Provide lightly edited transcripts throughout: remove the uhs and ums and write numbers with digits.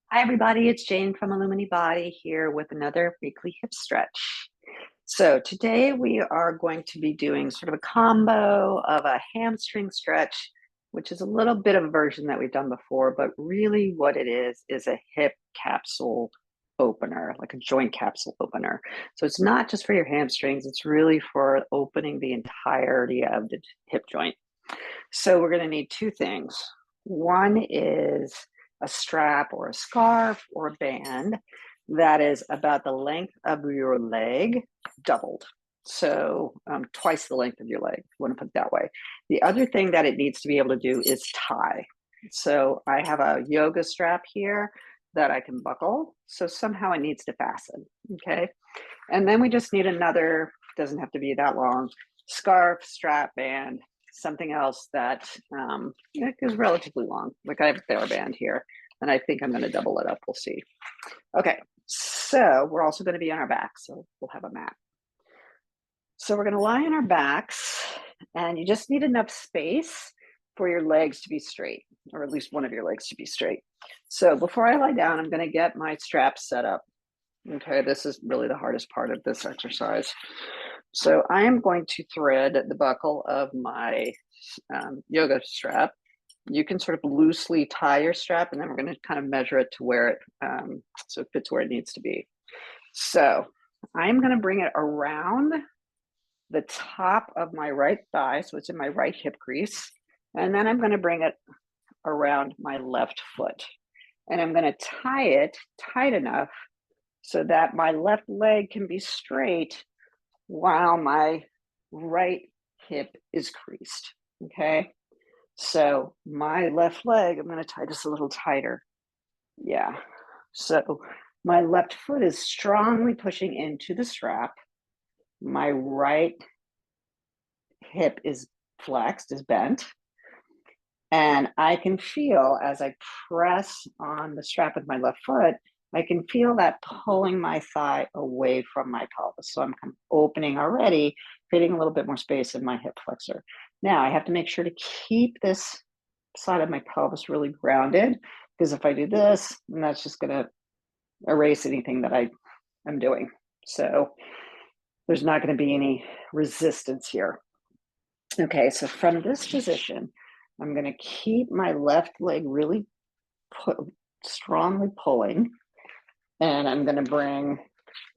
Hi, everybody. It's Jane from Illumini Body here with another weekly hip stretch. So today we are going to be doing sort of a combo of a hamstring stretch, which is a little bit of a version that we've done before, but really what it is a hip capsule opener, like a joint capsule opener. So it's not just for your hamstrings, it's really for opening the entirety of the hip joint. So we're going to need two things. One is a strap or a scarf or a band that is about the length of your leg doubled. So twice the length of your leg, if you want to put it that way. The other thing that it needs to be able to do is tie. So I have a yoga strap here that I can buckle. So somehow it needs to fasten. Okay. And then we just need another, doesn't have to be that long, scarf, strap, band, something else that is relatively long. Like I have a TheraBand here, and I think I'm going to double it up. We'll see. Okay, so we're also going to be on our back, so we'll have a mat. So we're going to lie on our backs, and you just need enough space for your legs to be straight, or at least one of your legs to be straight. So before I lie down, I'm going to get my straps set up. Okay, this is really the hardest part of this exercise. So I am going to thread the buckle of my yoga strap. You can sort of loosely tie your strap, and then we're going to kind of measure it to where it so it fits where it needs to be. So I'm going to bring it around the top of my right thigh, so it's in my right hip crease, and then I'm going to bring it around my left foot, and I'm going to tie it tight enough so that my left leg can be straight while my right hip is creased. Okay. So my left leg, I'm going to tie this a little tighter. Yeah. So my left foot is strongly pushing into the strap. My right hip is flexed, is bent. And I can feel as I press on the strap with my left foot, I can feel that pulling my thigh away from my pelvis. So I'm kind of opening already, creating a little bit more space in my hip flexor. Now I have to make sure to keep this side of my pelvis really grounded, because if I do this, then that's just going to erase anything that I am doing. So there's not going to be any resistance here. Okay, so from this position, I'm going to keep my left leg really strongly pulling, and I'm going to bring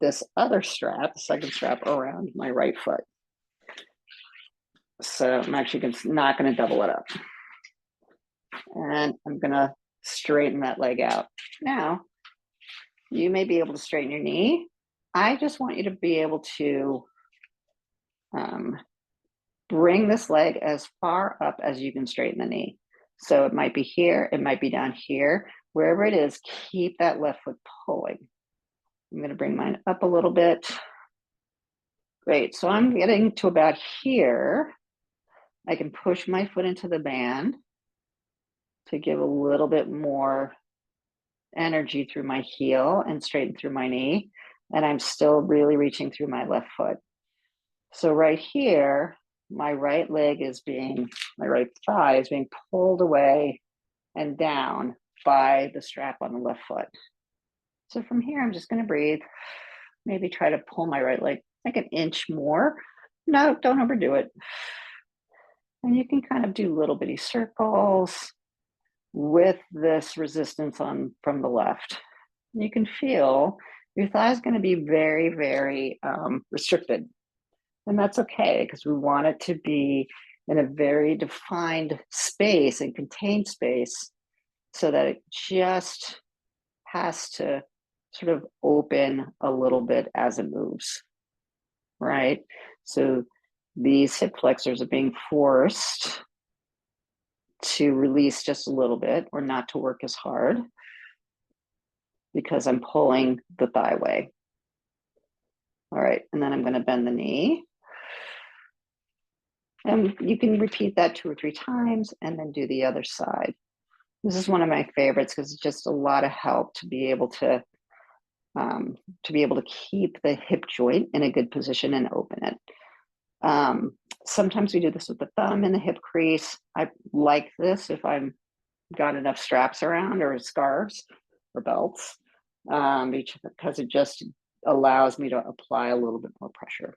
this other strap, the second strap, around my right foot. So I'm actually not going to double it up. And I'm going to straighten that leg out. Now, you may be able to straighten your knee. I just want you to be able to bring this leg as far up as you can straighten the knee. So it might be here, it might be down here. Wherever it is, keep that left foot pulling. I'm going to bring mine up a little bit. Great. So I'm getting to about here. I can push my foot into the band to give a little bit more energy through my heel and straighten through my knee. And I'm still really reaching through my left foot. So right here, my right right thigh is being pulled away and down by the strap on the left foot. So from here, I'm just going to breathe. Maybe try to pull my right leg like an inch more. No, don't overdo it. And you can kind of do little bitty circles with this resistance from the left. You can feel your thigh is going to be very, very restricted. And that's okay, because we want it to be in a very defined space and contained space, so that it just has to sort of open a little bit as it moves, right? So these hip flexors are being forced to release just a little bit or not to work as hard, because I'm pulling the thigh away. All right, and then I'm going to bend the knee. And you can repeat that 2 or 3 times and then do the other side. This is one of my favorites because it's just a lot of help to be able to keep the hip joint in a good position and open it. Sometimes we do this with the thumb in the hip crease. I like this if I've got enough straps around or scarves. or belts, because it just allows me to apply a little bit more pressure.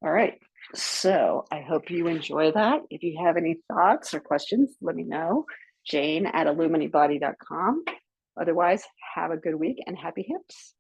All right. So I hope you enjoy that. If you have any thoughts or questions, let me know. Jane at illuminibody.com. Otherwise, have a good week and happy hips.